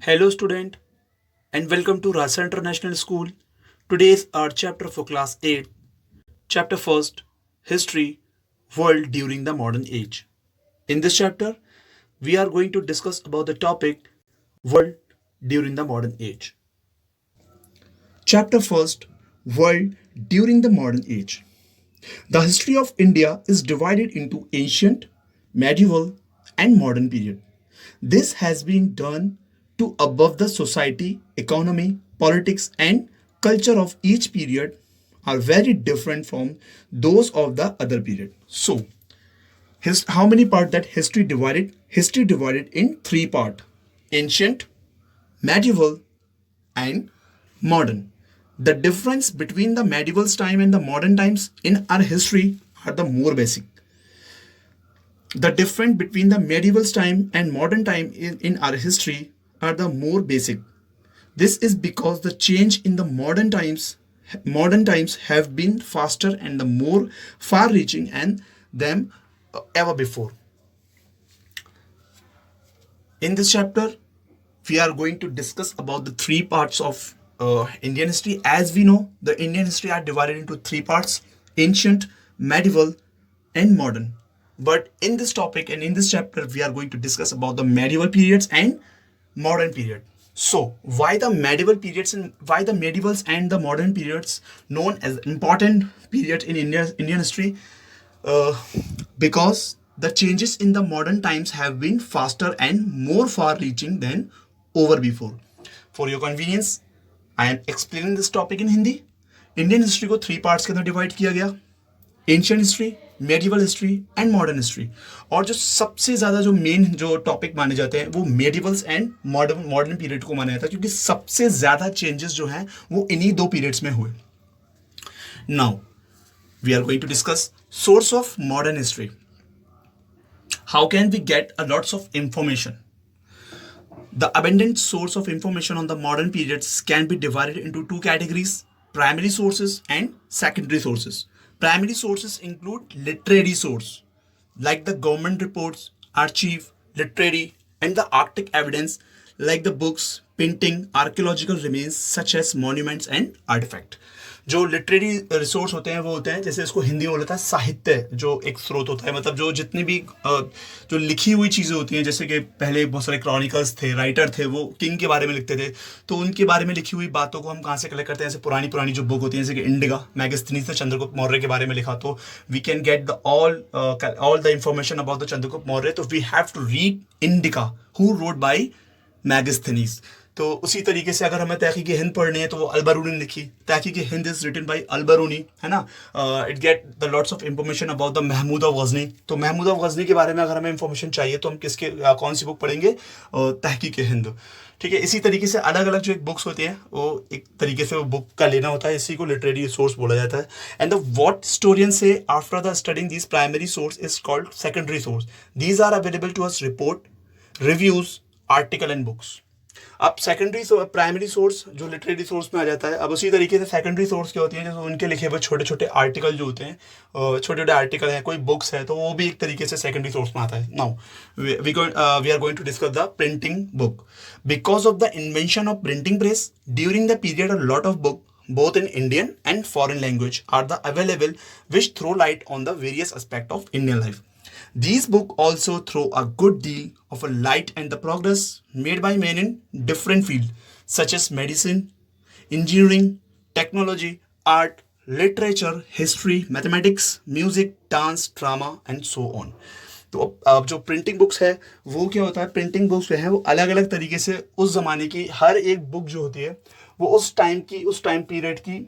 Hello, student, and welcome to Rasa International School. Today is our chapter for class 8. Chapter first, History, World during the Modern Age. In this chapter, we are going to discuss about the topic World during the Modern Age. Chapter first, World during the Modern Age. The history of India is divided into ancient, medieval, and modern period. This has been done to above the society, economy, politics, and culture of each period are very different from those of the other period. So, how many part that history divided? History divided in three part: ancient, medieval, and modern. The difference between the medieval time and the modern times in our history are the more basic. The difference between the medieval time and modern time in our history are the more basic. This is because the change in the modern times have been faster and the more far reaching and than ever before. In this chapter, we are going to discuss about the three parts of Indian history. As we know, the Indian history are divided into three parts: ancient, medieval, and modern. But in this topic and in this chapter, we are going to discuss about the medieval periods and modern period. So, why the medieval periods and why the medievals and the modern periods known as important periods in Indian history? Uh, because the changes in the modern times have been faster and more far-reaching than over before. For your convenience, I am explaining this topic in Hindi. Indian history को three parts के अंदर divide किया गया: ancient history, medieval history and modern history. और जो सबसे ज़्यादा जो मेन जो टॉपिक माने जाते हैं वो मेडिवल्स एंड मॉडर्न पीरियड को माना जाता है, क्योंकि सबसे ज़्यादा चेंजेस जो हैं वो इन्हीं दो पीरियड्स में हुए. Now we are going to discuss source of modern history. How can we get a lots of information? The abundant source of information on the modern periods can be divided into two categories: primary sources and secondary sources. Primary sources include literary source like the government reports, archive, literary, and the arctic evidence like the books, painting, archaeological remains such as monuments and artifact. जो literary resource होते हैं वो होते हैं, जैसे इसको हिंदी में बोला था साहित्य, जो एक स्रोत होता है, मतलब जो जितनी भी जो लिखी हुई चीज़ें होती हैं, जैसे कि पहले बहुत सारे क्रॉनिकल्स थे, राइटर थे, वो किंग के बारे में लिखते थे, तो उनके बारे में लिखी हुई बातों को हम कहाँ से कलेक्ट करते हैं? जैसे पुरानी पुरानी जो बुक होती हैं, जैसे कि इंडिका, मैगस्थनीज ने चंद्रगुप्त मौर्य के बारे में लिखा, तो we can get the all the information about the Chandragupta Maurya. तो we have to read Indica who wrote by Megasthenes. तो उसी तरीके से अगर हमें तहकीक हिंद पढ़नी है तो वो अलबरूनी ने लिखी. Tahqiq Hind is written by Alberuni, है ना. It get the lots of information about the Mahmud of Ghazni. तो महमूद ऑफ गजनी के बारे में अगर हमें इंफॉर्मेशन चाहिए तो हम किसके कौन सी बुक पढ़ेंगे? तहकीक हिंद. ठीक है. इसी तरीके से अलग अलग जो एक बुक्स होती हैं वो एक तरीके से वो बुक का लेना होता है. इसी को लिटरेरी सोर्स बोला जाता है. एंड द व्हाट हिस्टोरियन से after the studying this primary source is called secondary source. These are available to us report, reviews, article and books. अब सेकेंडरी प्राइमरी सोर्स जो लिटरेरी सोर्स में आ जाता है. अब उसी तरीके से सेकेंडरी सोर्स क्या होती है? जैसे उनके लिखे हुए छोटे छोटे आर्टिकल जो होते हैं, छोटे छोटे आर्टिकल हैं, कोई बुक्स है, तो वो भी एक तरीके से सेकेंडरी सोर्स में आता है. Now we are going to discuss the printing book. Because of the invention of printing press during the period, a lot of book both in Indian and foreign language are the available, which throw light on the various aspect of Indian life. These books also throw a good deal of a light and the progress made by men in different fields such as medicine, engineering, technology, art, literature, history, mathematics, music, dance, drama and so on. तो अब जो printing books है वो क्या होता है? Printing books जो है वो अलग अलग तरीके से उस ज़माने की हर एक बुक जो होती है वो उस टाइम पीरियड की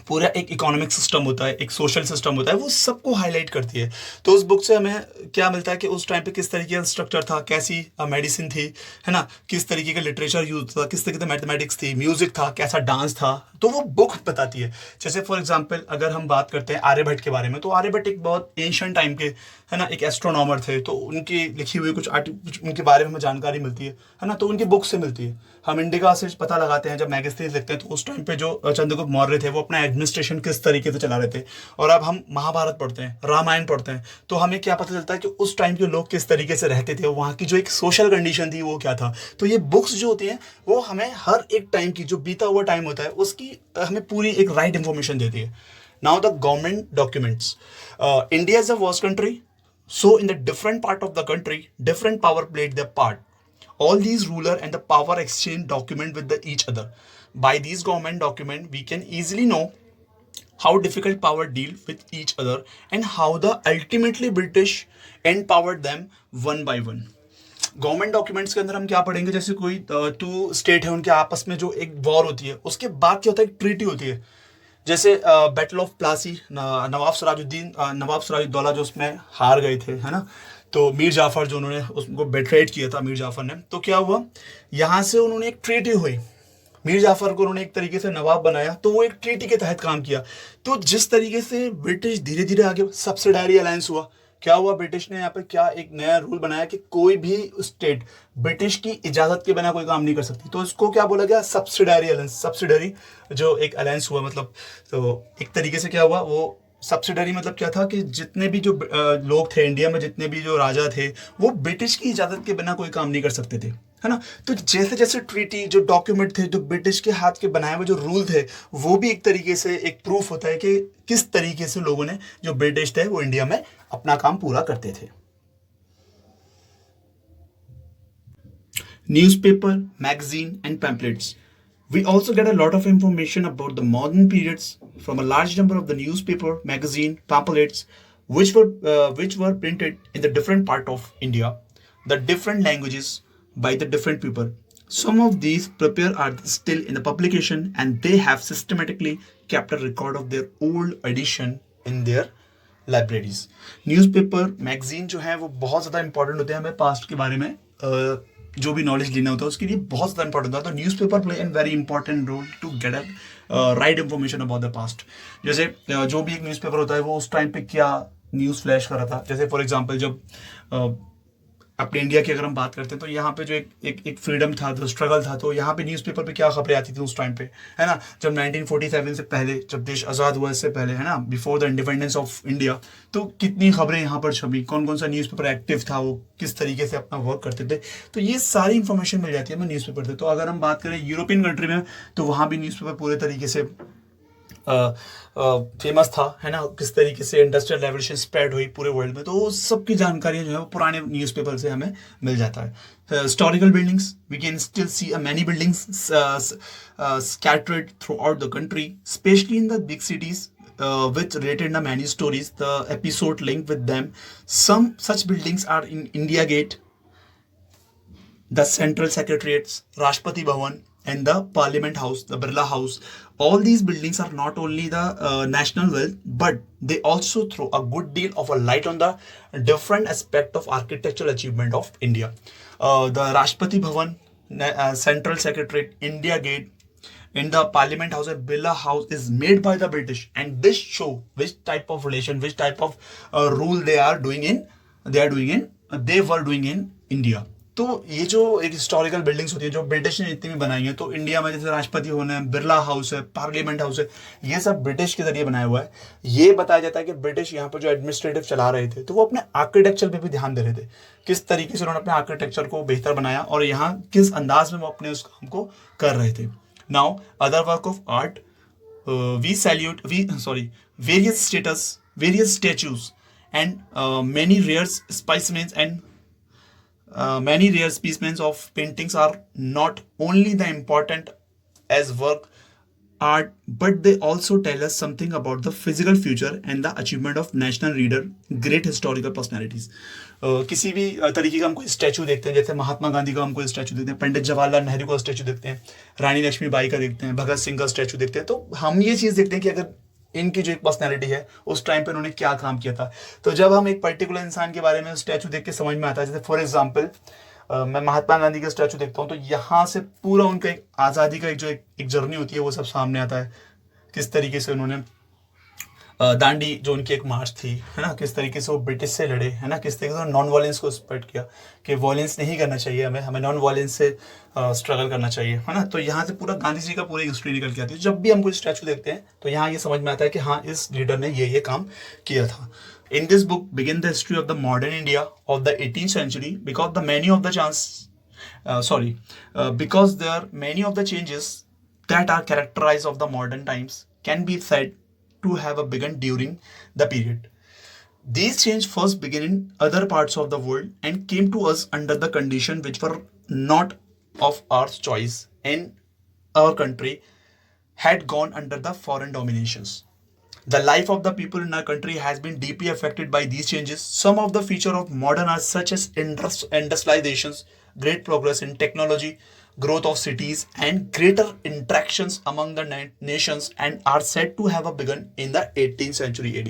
पूरा एक इकोनॉमिक सिस्टम होता है, एक सोशल सिस्टम होता है, वो सबको हाईलाइट करती है. तो उस बुक से हमें क्या मिलता है कि उस टाइम पे किस तरीके का स्ट्रक्चर था, कैसी मेडिसिन थी, है ना, किस तरीके का लिटरेचर यूज था, किस तरीके का मैथमेटिक्स थी, म्यूजिक था, कैसा डांस था, तो वो बुक बताती है. जैसे फॉर एग्जाम्पल अगर हम बात करते हैं आर्यभट्ट के बारे में, तो आर्यभट्ट एक बहुत एंशिएंट टाइम के, है ना, एक एस्ट्रोनॉमर थे. तो उनकी लिखी हुई कुछ उनके बारे में हमें जानकारी मिलती है ना, तो उनकी बुक से मिलती है. हम इंडिका से पता लगाते हैं, जब मैगजीन लिखते हैं तो उस टाइम पे जो चंद्रगुप्त मौर्य थे वो अपना अपना एडमिनिस्ट्रेशन किस तरीके से चला रहे थे। और अब हम महाभारत पढ़ते हैं, रामायण पढ़ते हैं, तो हमें क्या पता चलता है कि उस टाइम के लोग किस तरीके से रहते थे, वहाँ की जो एक सोशल कंडीशन थी वो क्या था। तो ये बुक्स जो होती हैं वो हमें हर एक टाइम की जो बीता हुआ टाइम होता है उसकी हमें पूरी एक राइट इन्फॉर्मेशन देती है। Now the government documents, India is a vast country, so in the different part of the country different power played their part. All these ruler and the power exchange document with each other. By these government document we can easily know how difficult power deal with each other and how the ultimately British empowered them one by one. Government documents के अंदर हम क्या पढ़ेंगे, जैसे कोई to state है उनके आपस में जो एक वॉर होती है उसके बाद क्या होता है, एक ट्रीटी होती है। जैसे बैटल ऑफ प्लासी, नवाब सिराजुद्दौला जो उसमें हार गए थे, है ना। तो मीर जाफर जो उन्होंने उसको बेट्रेट किया था मीर जाफर ने, तो क्या हुआ, यहाँ से उन्होंने एक ट्रीटी हुई, मीर जाफर को उन्होंने एक तरीके से नवाब बनाया, तो वो एक ट्रीटी के तहत काम किया। तो जिस तरीके से ब्रिटिश धीरे धीरे आगे सब्सिडारी अलायंस हुआ, क्या हुआ, ब्रिटिश ने यहाँ पे क्या एक नया रूल बनाया कि कोई भी स्टेट ब्रिटिश की इजाजत के बिना कोई काम नहीं कर सकती। तो इसको क्या बोला गया, सब्सिडारी अलायंस। सब्सिडरी जो एक अलायंस हुआ, मतलब तो एक तरीके से क्या हुआ, वो सब्सिडरी मतलब क्या था कि जितने भी जो लोग थे इंडिया में, जितने भी जो राजा थे, वो ब्रिटिश की इजाजत के बिना कोई काम नहीं कर सकते थे, है ना। तो जैसे जैसे ट्रीटी जो डॉक्यूमेंट थे, जो ब्रिटिश के हाथ के बनाए हुए जो रूल थे, वो भी एक तरीके से एक प्रूफ होता है कि किस तरीके से लोगों ने, जो ब्रिटिश थे, वो इंडिया में अपना काम पूरा करते थे। Newspaper, magazine and pamphlets. We also get a lot of information about the modern periods from a large number of the newspaper, magazine, pamphlets, which were printed in the different part of India, the different languages by the different people. Some of these prepare are still in the publication, and they have systematically kept a record of their old edition in their libraries. Newspaper, magazine जो है वो बहुत ज़्यादा important होते हैं हमें past के बारे में जो भी नॉलेज लेना होता है उसके लिए बहुत ज़्यादा इंपॉर्टेंट होता है। तो newspaper play an very important role to get a right information about the past. जैसे जो भी एक न्यूज़पेपर होता है वो उस टाइम पे क्या न्यूज़ फ्लैश कर रहा था। जैसे फॉर एग्जांपल जब अपने इंडिया की अगर हम बात करते हैं तो यहाँ पे जो एक फ्रीडम था, जो स्ट्रगल था, तो यहाँ पे न्यूज़पेपर पे क्या खबरें आती थी उस टाइम पे, है ना। जब 1947 से पहले, जब देश आज़ाद हुआ इससे पहले, है ना, before the independence of India, तो कितनी खबरें यहाँ पर छपी, कौन कौन सा न्यूज़पेपर एक्टिव था, वो किस तरीके से अपना वर्क करते थे, तो ये सारी इंफॉर्मेशन मिल जाती है हमें न्यूज़पेपर से। तो अगर हम बात करें यूरोपियन कंट्री में, तो वहाँ भी न्यूज़पेपर पूरे तरीके से फेमस था, है ना, किस तरीके से इंडस्ट्रियल रेवोल्यूशन स्प्रेड हुई पूरे वर्ल्ड में, तो वो सबकी जानकारी जो है वो पुराने न्यूज़पेपर से हमें मिल जाता है। Historical buildings, we can still see many buildings scattered throughout the country, especially in the big cities, which related the many stories, the episode linked with them. Some such buildings are in India Gate, the Central Secretariats, Rashtrapati Bhavan, and the Parliament House, the Birla House. All these buildings are not only the national wealth, but they also throw a good deal of a light on the different aspect of architectural achievement of India. The Rashtrapati Bhavan, Central Secretariat, India Gate, in the Parliament House and Birla House is made by the British, and this show which type of relation, which type of rule they were doing in India. तो ये जो एक historical buildings होती है जो British ने जितनी भी बनाई है, तो इंडिया में जैसे राष्ट्रपति भवन है, बिरला हाउस है, पार्लियामेंट हाउस है, ये सब ब्रिटिश के जरिए बनाया हुआ है। ये बताया जाता है कि ब्रिटिश यहाँ पर जो एडमिनिस्ट्रेटिव चला रहे थे तो वो अपने आर्किटेक्चर पे भी ध्यान दे रहे थे, किस तरीके से उन्होंने अपने आर्किटेक्चर को बेहतर बनाया और यहाँ किस अंदाज में वो अपने उस काम को कर रहे थे। Now other work of art, various statues and many rare specimens and many rare specimens of paintings are not only the important as work art, but they also tell us something about the physical future and the achievement of national leader, great historical personalities. किसी भी तरीके का हम कोई statue देखते हैं, जैसे महात्मा गांधी का हम कोई स्टैचू देखते हैं, पंडित जवाहरलाल नेहरू का स्टैचू देखते हैं, रानी लक्ष्मीबाई का देखते हैं, भगत सिंह का स्टैचू देखते हैं, तो हम ये चीज़ देखते हैं कि अगर इनकी जो एक पर्सनैलिटी है उस टाइम पे उन्होंने क्या काम किया था। तो जब हम एक पर्टिकुलर इंसान के बारे में स्टैचू देख के समझ में आता है, जैसे फॉर एग्जांपल मैं महात्मा गांधी का स्टैचू देखता हूँ तो यहाँ से पूरा उनका एक आज़ादी का एक जो एक जर्नी होती है वो सब सामने आता है, किस तरीके से उन्होंने दांडी जो उनकी एक मार्च थी, है ना, किस तरीके से वो ब्रिटिश से लड़े, है ना, किस तरीके से नॉन वायलेंस को स्प्रेड किया कि वायलेंस नहीं करना चाहिए, हमें हमें नॉन वायलेंस से स्ट्रगल करना चाहिए, है ना। तो यहाँ से पूरा गांधी जी का पूरी हिस्ट्री निकल के आती है। जब भी हम कोई स्टैचू देखते हैं तो यहाँ ये समझ में आता है कि हाँ, इस लीडर ने ये काम किया था। In this book begin the history of the modern India of the 18th century because the many of the because there are many of the changes that are characterized of the modern times can be said to have a begun during the period. These changes first began in other parts of the world and came to us under the conditions which were not of our choice, and our country had gone under the foreign dominations. The life of the people in our country has been deeply affected by these changes. Some of the features of modern art, such as industrializations, great progress in technology, growth of cities, and greater interactions among the nations, and are said to have begun in the 18th century AD.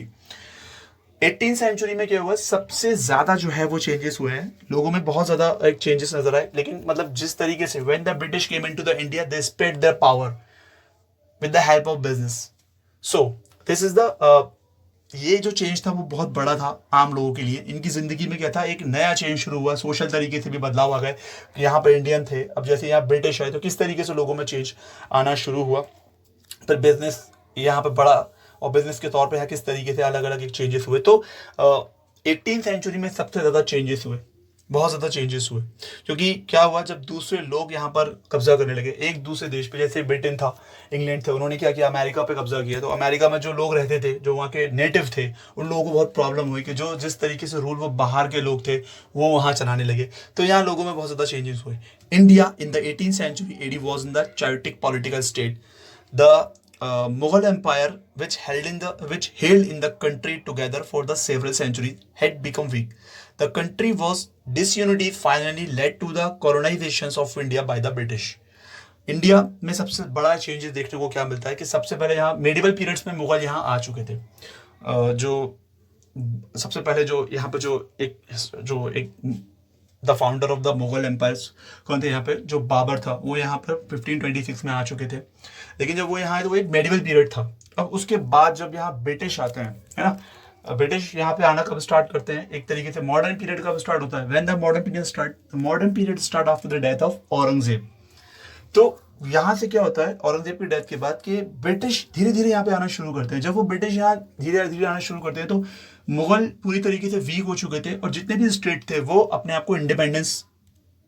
18th century में क्या हुआ, सबसे ज्यादा जो है वो changes हुए हैं, लोगों में बहुत ज्यादा एक चेंजेस नजर आए। लेकिन मतलब जिस तरीके से when the British came into the India, they spread their power with the help of business. So this is the ये जो चेंज था वो बहुत बड़ा था आम लोगों के लिए। इनकी जिंदगी में क्या था, एक नया चेंज शुरू हुआ, सोशल तरीके से भी बदलाव आ गए। यहाँ पर इंडियन थे, अब जैसे यहाँ ब्रिटिश है तो किस तरीके से लोगों में चेंज आना शुरू हुआ। फिर बिजनेस यहाँ पे बड़ा, और बिजनेस के तौर पे यहाँ किस तरीके से अलग अलग एक चेंजेस हुए। तो 18th सेंचुरी में सबसे ज़्यादा चेंजेस हुए, बहुत ज़्यादा चेंजेस हुए। क्योंकि क्या हुआ, जब दूसरे लोग यहाँ पर कब्जा करने लगे एक दूसरे देश पे, जैसे ब्रिटेन था, इंग्लैंड थे, उन्होंने क्या किया, अमेरिका पे कब्जा किया। तो अमेरिका में जो लोग रहते थे, जो वहाँ के नेटिव थे, उन लोगों को बहुत प्रॉब्लम हुई कि जो जिस तरीके से रूल वो बाहर के लोग थे वो वहाँ चलाने लगे। तो यहाँ लोगों में बहुत ज़्यादा चेंजेस हुए। India in the 18th century AD was in the chaotic political state. The Mughal Empire, which held in the country together for the several centuries, had become weak. The country was disunity finally led to the colonizations of India by the British. India में सबसे बड़ा changes देखने को क्या मिलता है कि सबसे पहले यहाँ मेडिवल पीरियड्स में मुगल यहाँ आ चुके थे। जो सबसे पहले जो यहाँ पे जो एक the founder of the Mughal empires कौन थे यहाँ पे, जो बाबर था, वो यहाँ पर 1526 में आ चुके थे। लेकिन जब वो यहाँ आए तो वो एक मेडिवल पीरियड था। अब उसके बाद जब यहाँ ब्रिटिश आते हैं, है ना, ब्रिटिश यहाँ पे आना कब स्टार्ट करते हैं, एक तरीके से मॉडर्न पीरियड कब स्टार्ट होता है, when the modern period start after the death of Aurangzeb. तो यहाँ से क्या होता है, औरंगजेब की डेथ के बाद कि ब्रिटिश धीरे धीरे यहाँ पे आना शुरू करते हैं। जब वो ब्रिटिश यहाँ धीरे धीरे आना शुरू करते हैं तो मुगल पूरी तरीके से वीक हो चुके थे, और जितने भी स्टेट थे वो अपने आप को इंडिपेंडेंस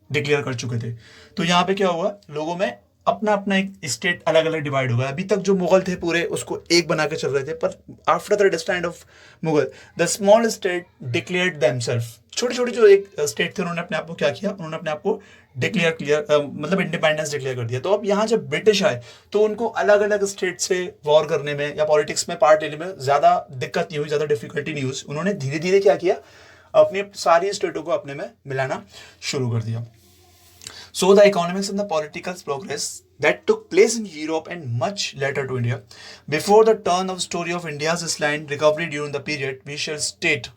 डिक्लेयर कर चुके थे। तो यहाँ पे क्या हुआ, लोगों में अपना अपना एक स्टेट अलग अलग डिवाइड हो गया। अभी तक जो मुगल थे पूरे उसको एक बना के चल रहे थे, पर after the distant of Mughal, the small state declared themselves. छोटे छोटे जो एक स्टेट थे उन्होंने अपने आप को क्या किया, उन्होंने अपने आप को मतलब इंडिपेंडेंस डिक्लेयर कर दिया। तो अब यहाँ जब ब्रिटिश आए तो उनको अलग अलग स्टेट से वॉर करने में या पॉलिटिक्स में पार्ट लेने में ज़्यादा दिक्कत नहीं हुई, ज़्यादा डिफिकल्टी नहीं हुई। उन्होंने धीरे धीरे क्या किया, अपनी सारी स्टेटों को अपने में मिलाना शुरू कर दिया। So the economics and the political progress that took place in Europe and much later to India. Before the turn of story of India's slight recovery during the period, we shall state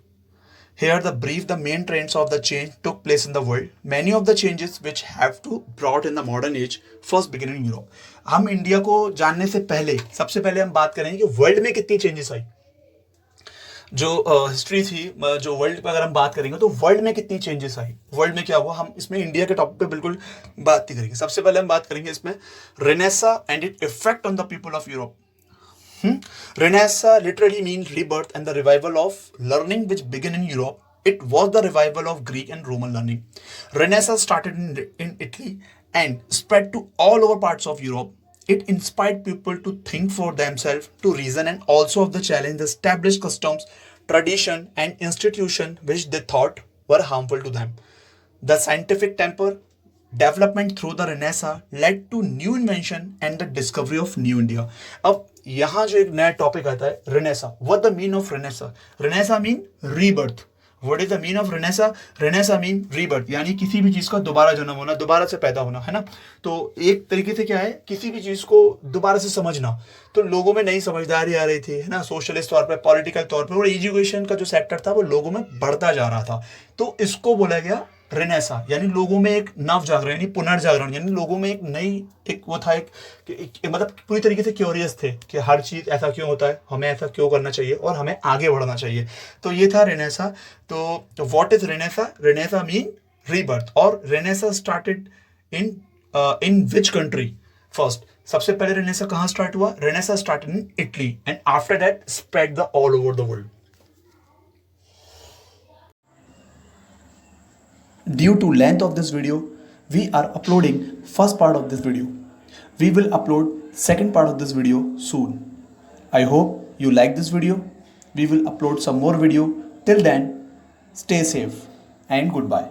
here the main trends of the change took place in the world. Many of the changes which have to brought in the modern age first begin in Europe. हम India को जानने से पहले सबसे पहले हम बात करेंगे कि वर्ल्ड में कितनी चेंजेस आई। जो हिस्ट्री थी, जो वर्ल्ड पे अगर हम बात करेंगे तो वर्ल्ड में कितनी चेंजेस आई, वर्ल्ड में क्या हुआ, हम इसमें इंडिया के टॉपिक पे बिल्कुल बात नहीं करेंगे। सबसे पहले हम बात करेंगे इसमें Renaissance and it effect on the people of Europe. Renaissance literally means rebirth and the revival of learning which began in Europe. It was the revival of Greek and Roman learning. Renaissance started in Italy and spread to all over parts of Europe. It inspired people to think for themselves, to reason, and also of the challenge the established customs, tradition, and institution which they thought were harmful to them. The scientific temper development through the Renaissance led to new invention and the discovery of new India. अब यहाँ जो एक नया topic आता है, Renaissance. What the mean of Renaissance? Renaissance mean rebirth. What is the mean of Renaissance? Renaissance mean rebirth, यानी किसी भी चीज का दोबारा जन्म होना, दोबारा से पैदा होना, है ना। तो एक तरीके से क्या है, किसी भी चीज को दोबारा से समझना। तो लोगों में नई समझदारी आ रही थी, है ना, सोशलिस्ट तौर पे, पॉलिटिकल तौर पे, और एजुकेशन का जो सेक्टर था वो लोगों में बढ़ता जा रहा था। तो इसको बोला गया रेनेसा यानी लोगों में एक नव जागरण यानी पुनर्जागरण, यानी लोगों में एक नई एक वो था मतलब पूरी तरीके से क्यूरियस थे कि हर चीज ऐसा क्यों होता है, हमें ऐसा क्यों करना चाहिए और हमें आगे बढ़ना चाहिए। तो ये था रेनेसा। तो what is renaissance? Renaissance mean rebirth. और renaissance started in in which country first? सबसे पहले रेनेसा कहाँ स्टार्ट हुआ? Renaissance started in Italy and after that spread the all over the world. Due to length of this video, we are uploading first part of this video. We will upload second part of this video soon. I hope you like this video. We will upload some more video. Till then, stay safe and goodbye.